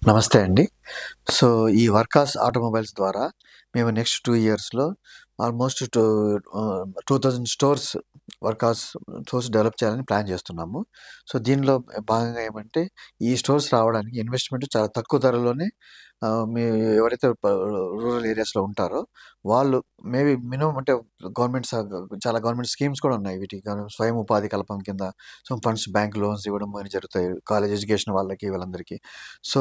నమస్తే అండి. సో, ఈ వర్కాస్ ఆటోమొబైల్స్ ద్వారా మేము నెక్స్ట్ 2 ఇయర్స్‌లో ఆల్మోస్ట్ 2000 స్టోర్స్ వర్కాస్ స్టోర్స్ డెవలప్ చేయాలని ప్లాన్ చేస్తున్నాము. సో, దీనిలో భాగంగా ఏమంటే ఈ స్టోర్స్ రావడానికి ఇన్వెస్ట్‌మెంట్ చాలా తక్కువ ధరలోనే మీ ఎవరైతే రూరల్ ఏరియాస్‌లో ఉంటారో వాళ్ళు మేబీ మినిమమ్ అంటే చాలా గవర్నమెంట్ స్కీమ్స్ కూడా ఉన్నాయి. వీటికి స్వయం ఉపాధి కల్పన కింద ఫండ్స్ బ్యాంక్ లోన్స్ ఇవ్వడం అని జరుగుతాయి. కాలేజ్ ఎడ్యుకేషన్ వాళ్ళకి వీళ్ళందరికీ. సో,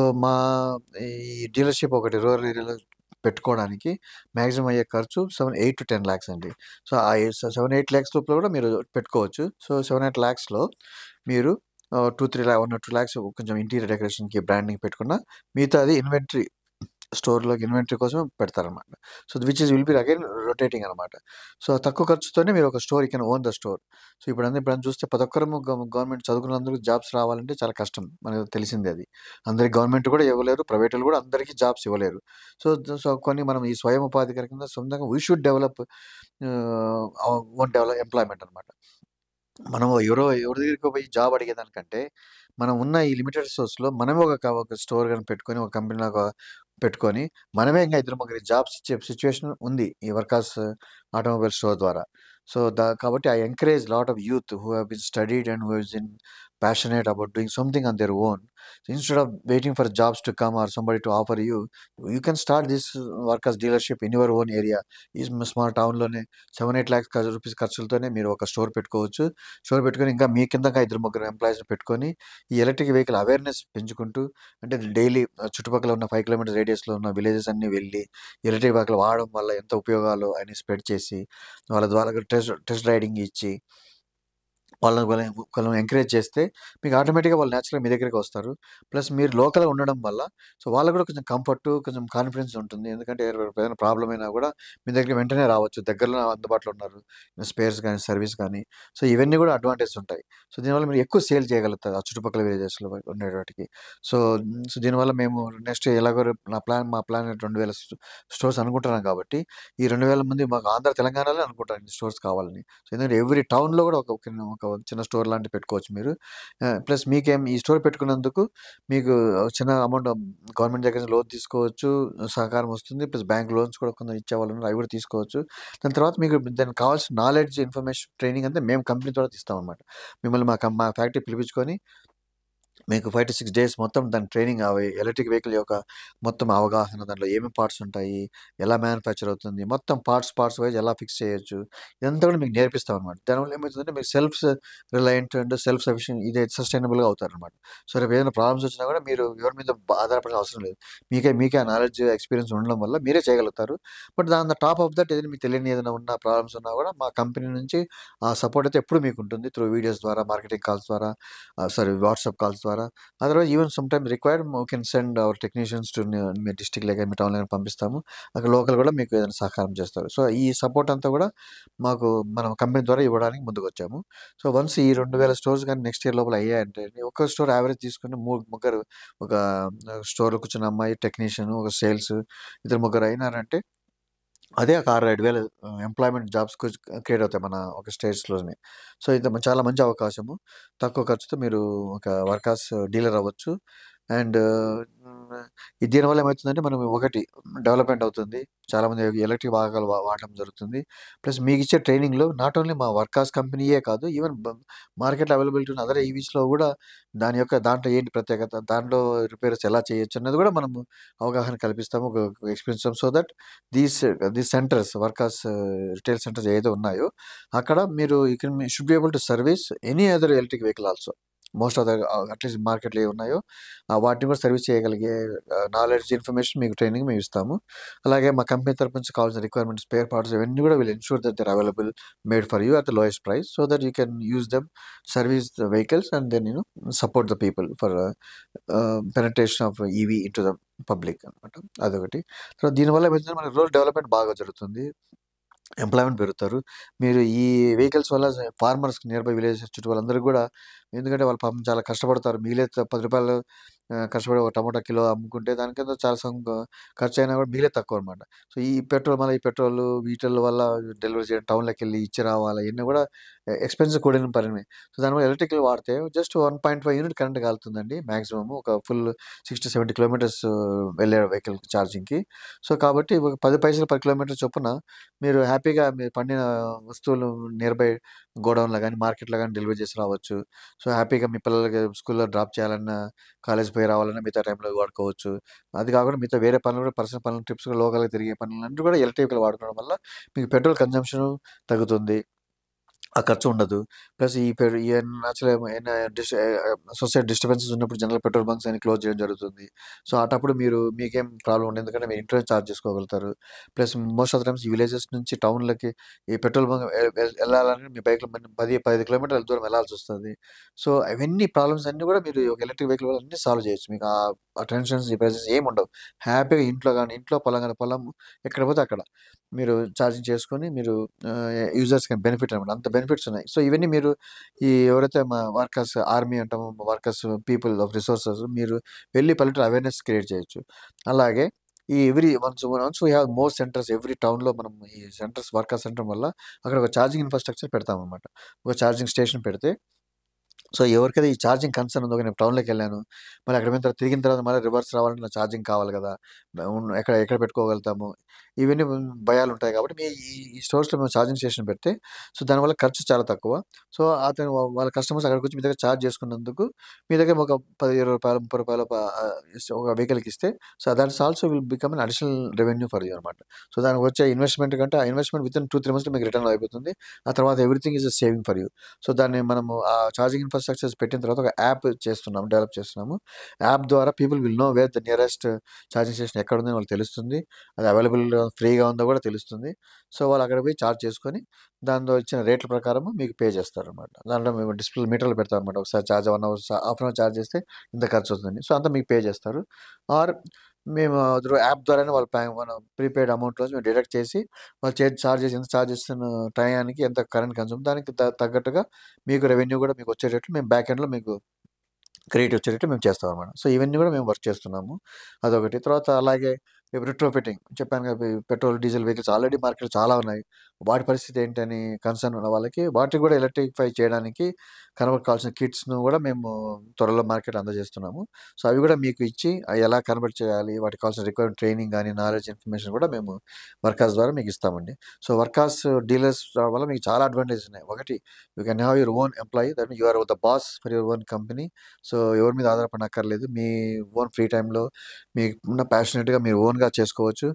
ఈ డీలర్‌షిప్ ఒకటి రూరల్ ఏరియాలో పెట్టుకోవడానికి మాక్సిమం అయ్యే ఖర్చు 8-10 లాక్స్ అండి. సో, ఆ 7-8 లాక్స్ లోపల కూడా మీరు పెట్టుకోవచ్చు. సో, 7-8 లాక్స్‌లో మీరు 1 or 2 లాక్స్ కొంచెం ఇంటీరియర్ డెకరేషన్‌కి, బ్రాండింగ్ పెట్టుకున్న మిగతాది స్టోర్‌లోకి ఇన్వెంటరీ కోసం పెడతారనమాట. So, will be again rotating అనమాట. సో, తక్కువ ఖర్చుతోనే మీరు ఒక store you can own the store. So, ఇప్పుడన్నా చూస్తే ప్రతి ఒక్కరము గవర్నమెంట్ చదువుకున్నందుకు జాబ్స్ రావాలంటే చాలా కష్టం. మనకు తెలిసిందే అది. అందరికి గవర్నమెంట్ కూడా ఇవ్వలేరు. ప్రైవేటోళ్ళు కూడా అందరికీ జాబ్స్ ఇవ్వలేరు. సో, కొన్ని మనం ఈ స్వయం ఉపాధి కింద సొంతంగా we should develop own employment అనమాట. మనం ఎవరి దగ్గరికి పోయి జాబ్ అడిగేదానికంటే, మనం ఉన్న ఈ లిమిటెడ్ సోర్స్‌లో మనమే ఒక స్టోర్ గాని పెట్టుకొని, ఒక కంపెనీలాగా పెట్టుకొని, మనమే ఇంకా ఇద్దరు ముగ్గురికి జాబ్స్ ఇచ్చే సిట్యుయేషన్ ఉంది. ఈ వర్కాస్ ఆటోమొబైల్ స్టోర్ ద్వారా. సో, కాబట్టి I encourage lot of youth who have been studied and who is in passionate about doing something on their own. Instead of waiting for jobs to come or somebody to offer you, you can start this workers dealership in your own area. ఈ small టౌన్‌లోనే 7-8 lakhs rupees ఖర్చులతోనే మీరు ఒక store పెట్టుకోవచ్చు. Store పెట్టుకొని ఇంకా మీ కింద ఇంకా ఇద్దరు ముగ్గురు ఎంప్లాయీస్‌ని పెట్టుకొని, ఈ ఎలక్ట్రిక్ వెహికల్ అవేర్‌నెస్ పెంచుకుంటూ అంటే డైలీ చుట్టుపక్కల ఉన్న 5 కిలోమీటర్స్ రేడియస్‌లో ఉన్న విలేజెస్ అన్నీ వెళ్ళి, ఎలక్ట్రిక్ వెహికల్ వాడడం వల్ల ఎంత ఉపయోగాలు అని స్ప్రెడ్ చేసి, వాళ్ళ ద్వారా టెస్ట్ రైడింగ్ ఇచ్చి వాళ్ళని ఎంకరేజ్ చేస్తే మీకు ఆటోమేటిక్‌గా వాళ్ళు నేచురల్‌గా మీ దగ్గరికే వస్తారు. ప్లస్ మీరు లోకల్‌గా ఉండడం వల్ల వాళ్ళకి కూడా కొంచెం కంఫర్టు, కొంచెం కాన్ఫిడెన్స్ ఉంటుంది. ఎందుకంటే ఏదైనా ప్రాబ్లమ్ అయినా కూడా మీ దగ్గరికి వెంటనే రావచ్చు. దగ్గరలో అందుబాటులో ఉన్నారు. స్పేర్స్ గానీ, సర్వీస్ గానీ. సో, ఇవన్నీ కూడా అడ్వాంటేజెస్ ఉంటాయి. సో, దీనివల్ల మీరు ఎక్కువ సేల్ చేయగలుగుతారు ఆ చుట్టుపక్కల విలేజెస్‌లో ఉండేవాటికి. సో, దీనివల్ల మేము నెక్స్ట్ ఎలాగో రేపు మా ప్లాన్ 2000 స్టోర్స్ అనుకుంటున్నాం కాబట్టి, ఈ 2000 మంది మాకు ఆంధ్ర, తెలంగాణలో అనుకుంటాను ఇన్ని స్టోర్స్ కావాలని. సో, ఎందుకంటే ఎవ్రీ టౌన్‌లో కూడా ఒక చిన్న స్టోర్ లాంటివి పెట్టుకోవచ్చు మీరు. ప్లస్ మీకేం ఈ స్టోర్ పెట్టుకున్నందుకు మీకు చిన్న అమౌంట్ గవర్నమెంట్ దగ్గర నుంచి లోన్ తీసుకోవచ్చు. సహకారం వస్తుంది. ప్లస్ బ్యాంక్ లోన్స్ కూడా కొందరు ఇచ్చేవాళ్ళు ఉన్నారు. అవి కూడా తీసుకోవచ్చు. దాని తర్వాత మీకు దానికి కావాల్సిన నాలెడ్జ్, ఇన్ఫర్మేషన్, ట్రైనింగ్ అంతా మేము కంపెనీ ద్వారా ఇస్తామనమాట. మిమ్మల్ని మా ఫ్యాక్టరీకి పిలిపించుకొని మీకు 5-6 డేస్ మొత్తం దాని ట్రైనింగ్ ఎలక్ట్రిక్ వెహికల్ యొక్క మొత్తం అవగాహన, దాంట్లో ఏమేమి పార్ట్స్ ఉంటాయి, ఎలా మ్యానుఫ్యాక్చర్ అవుతుంది, మొత్తం పార్ట్స్ వైస్ ఎలా ఫిక్స్ చేయొచ్చు, ఇదంతా కూడా మీకు నేర్పిస్తామనమాట. దానివల్ల ఏమవుతుందంటే మీరు రిలయంట్ అండ్ సెల్ఫ్ సఫిషియెంట్ సస్టైనబుల్‌గా అవుతారనమాట. సో, రేపు ఏదైనా ప్రాబ్లమ్స్ వచ్చినా కూడా మీరు ఎవరి మీద ఆధారపడాల్సిన అవసరం లేదు. మీకే ఆ నాలెడ్జ్, ఎక్స్‌పీరియన్స్ ఉండడం వల్ల మీరే చేయగలుగుతారు. బట్ టాప్ ఆఫ్ దట్ ఏదైనా మీకు తెలియని ఏదైనా ప్రాబ్లమ్స్ ఉన్నా కూడా మా కంపెనీ నుంచి ఆ సపోర్ట్ అయితే ఎప్పుడు మీకుంటుంది. త్రూ వీడియోస్ ద్వారా, మార్కెటింగ్ కాల్స్ ద్వారా, వాట్సాప్ కాల్స్ ద్వారా. Otherwise even sometimes required we can send our technicians to మీ డిస్ట్రిక్ట్ మీ టౌన్‌లో పంపిస్తాము. అక్కడ లోకల్ కూడా మీకు ఏదైనా సహకారం చేస్తారు. సో, ఈ సపోర్ట్ అంతా కూడా మాకు మనం కంపెనీ ద్వారా ఇవ్వడానికి ముందుకొచ్చాము. సో, వన్స్ ఈ 2000 స్టోర్స్ గాని నెక్స్ట్ ఇయర్ లోపల అయ్యాయంటే ఒక్క స్టోర్ యావరేజ్ తీసుకుంటే ముగ్గురు ఒక స్టోర్‌లో కూర్చున్న అమ్మాయి, టెక్నీషియన్, ఒక సేల్స్ ఇద్దరు ముగ్గురు అయినారంటే అదే ఒక 6-7 వేల ఎంప్లాయ్‌మెంట్ జాబ్స్ క్రియేట్ అవుతాయి మన ఒక స్టేట్స్‌లోనే. సో, ఇది చాలా మంచి అవకాశము. తక్కువ ఖర్చుతో మీరు ఒక వర్కర్స్ డీలర్ అవ్వచ్చు. అండ్ దీనివల్ల ఏమవుతుందంటే మనం ఒకటి డెవలప్‌మెంట్ అవుతుంది. చాలామంది ఎలక్ట్రిక్ వాహనాలు వాడటం జరుగుతుంది. ప్లస్ మీకిచ్చే ట్రైనింగ్‌లో నాట్ ఓన్లీ మా వర్కర్స్ కంపెనీయే కాదు, ఈవెన్ మార్కెట్‌లో అవైలబిలిటీ ఉన్న అదర్ ఈవీస్‌లో కూడా దాంట్లో ఏంటి ప్రత్యేకత, దాంట్లో రిపేర్స్ ఎలా చేయొచ్చు అన్నది కూడా మనము అవగాహన కల్పిస్తాము. ఒక ఎక్స్‌పీరియన్స్ ఇస్తాం. So that these these centres workers retail centres ఏదైతే ఉన్నాయో అక్కడ మీరు should be able to service any other electric vehicle also. Most of the at least మార్కెట్‌లో ఏవి ఉన్నాయో వాటిని కూడా సర్వీస్ చేయగలిగే నాలెడ్జ్, ఇన్ఫర్మేషన్ మీకు ట్రైనింగ్ మేము ఇస్తాము. అలాగే మా కంపెనీ తరపు నుంచి కావాల్సిన రిక్వైర్మెంట్స్, స్పేర్ పార్ట్స్ ఇవన్నీ కూడా ensure that they are available, made for you at the lowest price so that you can use them, service the vehicles and then support the people for penetration of EV into the public అనమాట. అదొకటి. So, దీనివల్ల ఏమైతుందంటే మన rural development బాగా జరుగుతుంది. Employment పెరుగుతారు. మీరు ఈ వెహికల్స్ వల్ల ఫార్మర్స్‌కి నియర్ బై విలేజెస్ చుట్టూ వాళ్ళందరికి గూడా, ఎందుకంటే వాళ్ళు పాపం చాలా కష్టపడతారు. మిగిలే రూ. 10 కష్టపడి ఒక టమోటా కిలో అమ్ముకుంటే దానికేందో చాలా ఖర్చయినా కూడా మిగిలేది తక్కువనమాట. సో, ఈ పెట్రోల్ మళ్ళీ ఈ పెట్రోలు వీటిల వల్ల డెలివరీ చేయడం, టౌన్‌లోకెళ్ళి ఇచ్చి రావాలి ఇయన్నీ కూడా ఎక్స్‌పెన్స్‌గా కూడిన పని. సో, దానివల్ల ఎలక్ట్రికల్ వాడితే జస్ట్ 1.5 యూనిట్ కరెంట్ కాలుతుందండి మాక్సిమమ్. ఒక ఫుల్ 60, 70 కిలోమీటర్స్ వెళ్ళే వెహికల్ ఛార్జింగ్‌కి. సో, కాబట్టి ఒక 10 పైసలు పర్ కిలోమీటర్ చొప్పున మీరు హ్యాపీగా మీరు పండిన వస్తువులు నియర్ బై గోడౌన్‌లో గాని, మార్కెట్‌లో గాని డెలివరీ చేసి రావచ్చు. సో, హ్యాపీగా మీ పిల్లలకి స్కూల్‌లో డ్రాప్ చేయాలన్నా, కాలేజ్‌కి పోయి రావాలన్నా మిగతా టైంలో వాడుకోవచ్చు. అది కాకుండా మిగతా వేరే పనులు కూడా పర్సనల్ పనులు, ట్రిప్స్ కూడా లోకల్‌గా తిరిగే పనులన్నీ కూడా ఎలక్ట్రికల్ వాడుకోవడం వల్ల మీకు పెట్రోల్ కన్జంప్షన్ తగ్గుతుంది. ఆ ఖర్చు ఉండదు. ప్లస్ ఈ నేచురల్ ఏమైనా సొసైటీ డిస్టర్బెన్సెస్ ఉన్నప్పుడు జనరల్ పెట్రోల్ బంక్స్ అన్ని క్లోజ్ చేయడం జరుగుతుంది. సో, అటప్పుడు మీకేం ప్రాబ్లమ్ ఉండదు. ఎందుకంటే మీరు ఇంట్లోనే చార్జ్ చేసుకోగలుగుతారు. Plus most of the times ఈ విలేజెస్ నుంచి టౌన్‌లకి ఈ పెట్రోల్ బంక్ ఎళ్ళాలంటే మీ బైక్‌లో 15 కిలోమీటర్ల దూరం వెళ్ళాల్సొస్తది. సో, అవన్నీ ప్రాబ్లమ్స్ అన్నీ కూడా మీరు ఒక ఎలక్ట్రిక్ వెహికల్ వల్ల అన్నీ సాల్వ్ చేయొచ్చు. మీకు ఆ టెన్షన్స్, ఈ ప్రెషర్స్ ఏముండవు. హ్యాపీగా ఇంట్లో గాని, ఇంట్లో పొలం గాని పొలం ఎక్కడ పోతే అక్కడ మీరు ఛార్జింగ్ చేసుకొని మీరు యూజర్స్‌కి బెనిఫిట్ అనమాట. అంత బెనిఫిట్స్ ఉన్నాయి. సో, ఇవన్నీ మీరు ఎవరైతే వర్కర్స్ ఆర్మీ అంటామో వర్కర్స్ పీపుల్ ఆఫ్ రిసోర్సెస్ మీరు వెళ్లి పల్లెటూరు అవేర్‌నెస్ క్రియేట్ చేయొచ్చు. అలాగే ఈ once we have more centres every టౌన్‌లో మనం ఈ సెంటర్స్ వర్కర్స్ సెంటర్ వల్ల అక్కడ ఒక ఛార్జింగ్ ఇన్‌ఫ్రాస్ట్రక్చర్ పెడతామనమాట. ఒక ఛార్జింగ్ స్టేషన్ పెడితే సో, ఎవరికైతే ఈ ఛార్జింగ్ కన్సర్న్ ఉందో నేను టౌన్‌లోకెళ్ళాను. మళ్ళీ అక్కడ పోయిన తర్వాత తిరిగిన తర్వాత మళ్ళీ రివర్స్ రావాలంటే నాకు ఛార్జింగ్ కావాలి గదా! ఎక్కడ ఎక్కడ పెట్టుకోగలుగుతాము? ఇవన్నీ భయాలుంటాయి కాబట్టి ఈ స్టోర్స్‌లో మేము ఛార్జింగ్ స్టేషన్ పెడితే సో, దానివల్ల ఖర్చు చాలా తక్కువ. సో, అతను వాళ్ళ కస్టమర్స్ అక్కడికొచ్చి మీ దగ్గర ఛార్జ్ చేసుకున్నందుకు మీ దగ్గర ఒక రూ. 10, రూ. 20, రూ. 30 ఒక వెహికల్‌కి ఇస్తే so, that's also will become an additional revenue for you అనమాట. సో, దానికొచ్చే ఇన్వెస్ట్‌మెంట్ కంటే ఆ ఇన్వెస్ట్‌మెంట్ వితిన్ 2, 3 మంత్స్‌లో మీకు రిటర్న్ అయిపోతుంది. ఆ తర్వాత everything is a saving for you. So, దాన్ని మనము ఆ ఛార్జింగ్ ఇన్‌ఫ్రాస్ట్రక్చర్స్ పెట్టిన తర్వాత ఒక యాప్ చేస్తున్నాము. డెవలప్ చేస్తున్నాము. యాప్ ద్వారా people will know where the nearest charging station ఎక్కడుందని వాళ్ళకి తెలుస్తుంది. అది ఫ్రీగా ఉందో కూడా తెలుస్తుంది. సో, వాళ్ళు అక్కడికి పోయి చార్జ్ చేసుకొని దానిలో ఇచ్చిన రేట్ల ప్రకారము మీకు పే చేస్తారనమాట. దాంట్లో మేము డిస్‌ప్లే మీటర్లు పెడతామనమాట. ఒకసారి charge 1 hour, half an hour charge చేస్తే ఇంత ఖర్చవుతుందని. సో, అంతా మీకు పే చేస్తారు. ఆర్ మేము యాప్ ద్వారానే మన ప్రీపెయిడ్ అమౌంట్‌లో మేము డిడక్ట్ చేసి వాళ్ళు చార్జ్ చేసి ఎంత చార్జ్ చేస్తున్న టయానికి ఎంత కరెంట్ కన్జ్యూమ్ దానికి తగ్గట్టుగా మీకు రెవెన్యూ కూడా మీకు వచ్చేటట్లు మేము బ్యాక్ ఎండ్‌లో మీకు క్రెడిట్ వచ్చేటట్టు మేము చేస్తామనమాట. సో, ఇవన్నీ కూడా మేము వర్క్ చేస్తున్నాము. అదొకటి. తర్వాత అలాగే రిట్రోఫిట్టింగ్ చెప్పాను కదా! పెట్రోల్, డీజిల్ వెహికల్స్ ఆల్రెడీ మార్కెట్‌లో చాలా ఉన్నాయి. వాటి పరిస్థితి ఏంటని కన్సర్న్ ఉన్న వాళ్ళకి వాటిని కూడా ఎలక్ట్రిఫై చేయడానికి కావాల్సిన కిట్స్‌ను కూడా మేము త్వరలో మార్కెట్ అందజేస్తున్నాము. సో, అవి కూడా మీకు ఇచ్చి అవి ఎలా కన్వర్ట్ చేయాలి, వాటికి కావాల్సిన రిక్వైర్డ్ ట్రైనింగ్ గాని, నాలెడ్జ్ ఇన్ఫర్మేషన్ కూడా మేము వర్కర్స్ ద్వారా మీకు ఇస్తామండి. సో, డీలర్స్ వల్ల మీకు చాలా అడ్వాంటేజెస్ ఉన్నాయి. ఒకటి you can have your own employee that means you are the boss for your own company. So, ఎవరి మీద ఆధారపడనక్కర్లేదు. మీ ఓన్ ఫ్రీ టైమ్‌లో మీకున్న ప్యాషనేట్‌గా మీరు ఓన్‌గా చేసుకోవచ్చు.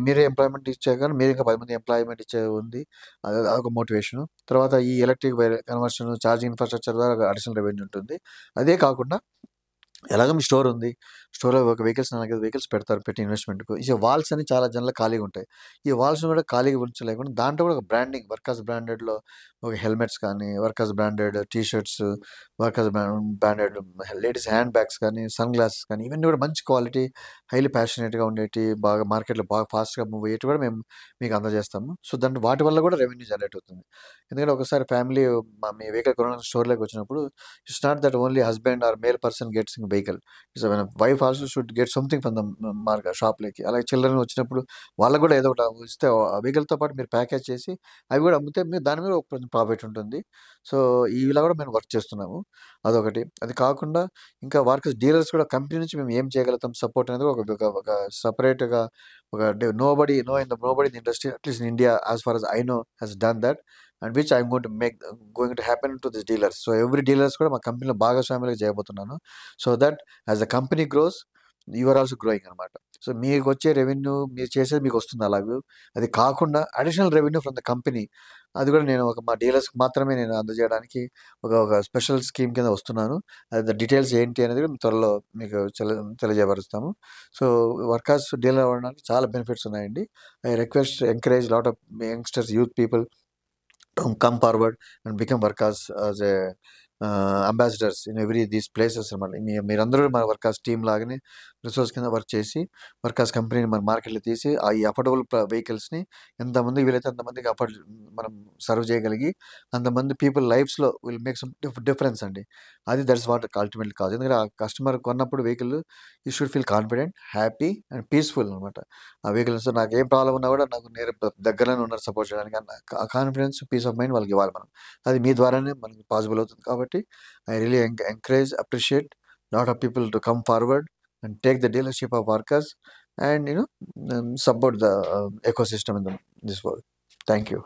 మీరే ఎంప్లాయ్‌మెంట్ ఇచ్చాక మీరు ఇంకా 10 మంది ఎంప్లాయ్‌మెంట్ ఇచ్చే ఉంది. అదొక మోటివేషను. తర్వాత ఈ ఎలక్ట్రిక్ కన్వర్షన్, ఛార్జింగ్ ఇన్‌ఫ్రాస్ట్రక్చర్ ద్వారా అడిషనల్ రెవెన్యూ ఉంటుంది. అదే కాకుండా ఎలాగో మీ స్టోర్ ఉంది. స్టోర్‌లో ఒక వెహికల్స్ 4, 5 వెహికల్స్ పెడతారు పెట్టి ఇన్వెస్ట్‌మెంట్‌కు. ఈ వాల్స్ అని చాలా జనాలకు ఖాళీగా ఉంటాయి. ఈ వాల్స్‌ని కూడా ఖాళీగా ఉంచలేకుండా దాంట్లో కూడా ఒక బ్రాండింగ్ వర్కర్స్ బ్రాండెడ్‌లో ఒక హెల్మెట్స్ కానీ, workers branded T shirts, workers branded ladies hand bags కానీ, సన్ గ్లాసెస్ కానీ ఇవన్నీ కూడా మంచి క్వాలిటీ హైలీ ప్యాషనేట్‌గా ఉండేటివి బాగా మార్కెట్‌లో బాగా ఫాస్ట్‌గా మూవ్ అయ్యేటివి కూడా మేము మీకు అందజేస్తాము. సో, వాటి వల్ల కూడా రెవెన్యూ జనరేట్ అవుతుంది. ఎందుకంటే ఒకసారి ఫ్యామిలీ మీ వెహికల్ కొనడానికి స్టోర్‌లోకి వచ్చినప్పుడు it's not that only husband or male person gets in vehicle. It's wife also should get something from the షాప్‌లోకి. అలాగే చిల్డ్రన్ వచ్చినప్పుడు వాళ్ళకి కూడా ఏదో ఒకటి ఇస్తే ఆ వెహికల్‌తో పాటు మీరు ప్యాకేజ్ చేసి అవి కూడా అమ్మితే మీరు దాని మీద ఒక కొంచెం ప్రాఫిట్ ఉంటుంది. సో, ఇలా కూడా మేము వర్క్ చేస్తున్నాము. అదొకటి. అది కాకుండా ఇంకా డీలర్స్ కూడా కంపెనీ నుంచి మేము ఏం చేయగలుగుతాం సపోర్ట్ అనేది ఒక ఒక ఒక సెపరేట్‌గా ఒక nobody in the industry at least in India as far as I know has done that and which I'm going to happen to this dealers. So, every dealers కూడా మా కంపెనీలో భాగస్వాములుగా చేయబోతున్నాను. So that as the company grows you are also growing అనమాట. So, మీకొచ్చే revenue మీరు చేసేది మీకొస్తుంది అలాగూ. అది కాకుండా additional revenue from the company అది కూడా నేను మా డీలర్స్‌కి మాత్రమే నేను అందజేయడానికి ఒక స్పెషల్ స్కీమ్ కింద వస్తున్నాను. అది డీటెయిల్స్ ఏంటి అనేది కూడా త్వరలో మీకు తెలియజేయపరుస్తాము. సో, డీలర్ అవ్వడానికి చాలా బెనిఫిట్స్ ఉన్నాయండి. I encourage lot of youngsters, youth people come forward and become workers as a ambassadors in every these places అనమాట. మీరందరూ మన వర్కర్స్ టీమ్ లాగానే రిసోర్స్ కింద వర్క్ చేసి వర్కర్స్ కంపెనీని మన మార్కెట్లో తీసి ఈ అఫోర్డబుల్ వెహికల్స్ని ఎంతమందికి వీలైతే అంతమందికి మనం సర్వ్ చేయగలిగి అంతమంది పీపుల్ లైఫ్స్లో విల్ మేక్ సమ్ డిఫరెన్స్ అండి. అది దట్స్ వాట్ అల్టిమేట్లీ కాదు. ఎందుకంటే ఆ కస్టమర్ కొన్నప్పుడు vehicle you should feel confident, happy and peaceful అనమాట. ఆ వెహికల్స్ నాకు ఏం ప్రాబ్లం ఉన్నా కూడా నాకు నేరు దగ్గరలోనే ఉన్నారు సపోర్ట్ చేయడానికి అన్న కాన్ఫిడెన్స్, పీస్ ఆఫ్ మైండ్ వాళ్ళకి ఇవ్వాలి మనం. అది మీ ద్వారానే మనకి పాసిబుల్ అవుతుంది. కాబట్టి I really encourage, appreciate lot of people to come forward and take the dealership of workers and support the ecosystem in this world. Thank you.